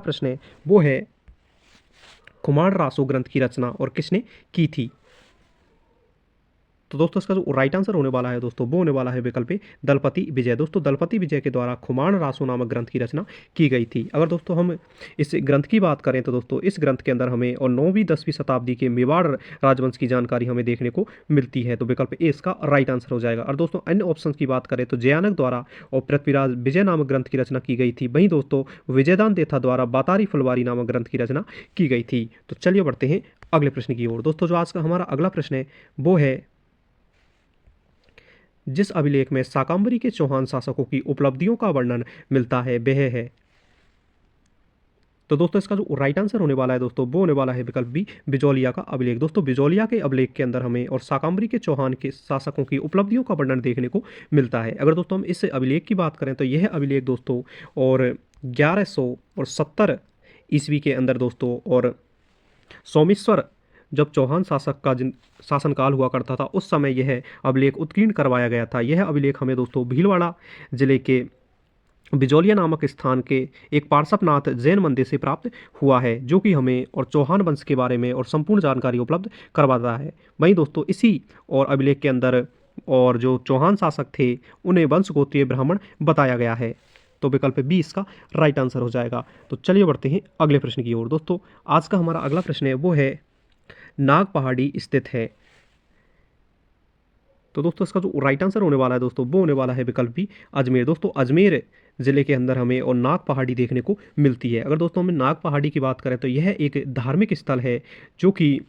प्रश्न है वो है कुमार रासो ग्रंथ की रचना और किसने की थी। तो दोस्तों इसका जो राइट आंसर होने वाला है दोस्तों वो होने वाला है विकल्प ए दलपति विजय। दोस्तों दलपति विजय के द्वारा खुमान रासो नामक ग्रंथ की रचना की गई थी। अगर दोस्तों हम इस ग्रंथ की बात करें तो दोस्तों इस ग्रंथ के अंदर हमें और 9वीं 10वीं शताब्दी के मेवाड़ राजवंश की जानकारी हमें देखने को मिलती है। तो विकल्प ए इसका राइट आंसर हो जाएगा। और दोस्तों अन्य ऑप्शन की बात करें तो जयानक द्वारा और पृथ्वीराज विजय नामक ग्रंथ की रचना की गई थी। वहीं दोस्तों विजयदान देथा द्वारा बातारी फुलवारी नामक ग्रंथ की रचना की गई थी। तो चलिए बढ़ते हैं अगले प्रश्न की ओर। दोस्तों जो आज का हमारा अगला प्रश्न है वो है जिस अभिलेख में शाकंभरी के चौहान शासकों की उपलब्धियों का वर्णन मिलता है वह है। तो दोस्तों इसका जो राइट आंसर होने वाला है दोस्तों वो होने वाला है विकल्प बी बिजौलिया का अभिलेख। दोस्तों बिजौलिया के अभिलेख के अंदर हमें और शाकंभरी के चौहान के शासकों की उपलब्धियों का वर्णन देखने को मिलता है। अगर दोस्तों हम इस अभिलेख की बात करें तो यह अभिलेख दोस्तों और 1170 ईस्वी के अंदर दोस्तों और सोमेश्वर जब चौहान शासक का जिन शासनकाल हुआ करता था उस समय यह अभिलेख उत्कीर्ण करवाया गया था। यह अभिलेख हमें दोस्तों भीलवाड़ा जिले के बिजौलिया नामक स्थान के एक पार्श्वनाथ जैन मंदिर से प्राप्त हुआ है, जो कि हमें और चौहान वंश के बारे में और संपूर्ण जानकारी उपलब्ध करवाता है। वहीं दोस्तों इसी और अभिलेख के अंदर और जो चौहान शासक थे उन्हें वंश गोत्रीय ब्राह्मण बताया गया है। तो विकल्प बी इसका राइट आंसर हो जाएगा। तो चलिए बढ़ते हैं अगले प्रश्न की ओर। दोस्तों आज का हमारा अगला प्रश्न है वो है नाग पहाड़ी स्थित है। तो दोस्तों इसका जो राइट आंसर होने वाला है दोस्तों वो होने वाला है विकल्प बी अजमेर। दोस्तों अजमेर जिले के अंदर हमें और नाग पहाड़ी देखने को मिलती है। अगर दोस्तों हमें नाग पहाड़ी की बात करें तो यह एक धार्मिक स्थल है जो कि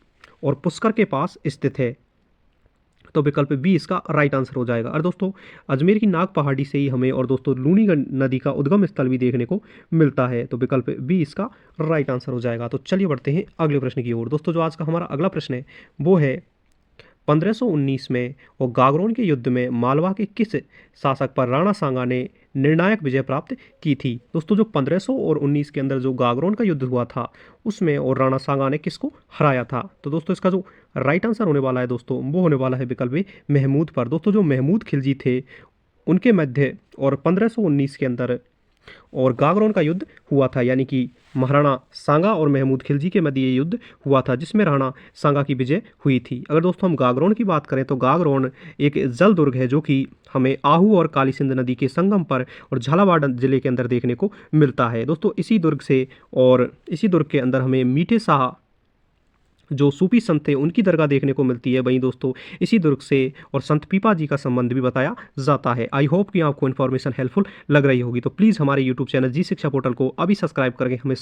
और पुष्कर के पास स्थित है। तो विकल्प बी इसका राइट आंसर हो जाएगा। और दोस्तों अजमेर की नाग पहाड़ी से ही हमें और दोस्तों लूनी नदी का उद्गम स्थल भी देखने को मिलता है। तो विकल्प बी इसका राइट आंसर हो जाएगा। तो चलिए बढ़ते हैं अगले प्रश्न की ओर। दोस्तों जो आज का हमारा अगला प्रश्न है वो है 1519 में और गागरोन के युद्ध में मालवा के किस शासक पर राणा सांगा ने निर्णायक विजय प्राप्त की थी। दोस्तों जो 1519 के अंदर जो गागरोन का युद्ध हुआ था उसमें और राणा सांगा ने किसको हराया था। तो दोस्तों इसका जो राइट आंसर होने वाला है दोस्तों वो होने वाला है विकल्प ए महमूद पर। दोस्तों जो महमूद खिलजी थे उनके मध्य और 1519 के अंदर और गागरोन का युद्ध हुआ था, यानी कि महाराणा सांगा और महमूद खिलजी के मध्य ये युद्ध हुआ था जिसमें राणा सांगा की विजय हुई थी। अगर दोस्तों हम गागरोन की बात करें तो गागरोन एक जल दुर्ग है जो कि हमें आहू और काली सिंध नदी के संगम पर और झालावाड़ जिले के अंदर देखने को मिलता है। दोस्तों इसी दुर्ग से और इसी दुर्ग के अंदर हमें मीठे शाह जो सूफी संत थे उनकी दरगाह देखने को मिलती है। वहीं दोस्तों इसी दुर्ग से और संत पीपा जी का संबंध भी बताया जाता है। आई होप कि आपको इन्फॉर्मेशन हेल्पफुल लग रही होगी। तो प्लीज़ हमारे यूट्यूब चैनल जी शिक्षा पोर्टल को अभी सब्सक्राइब करके हमें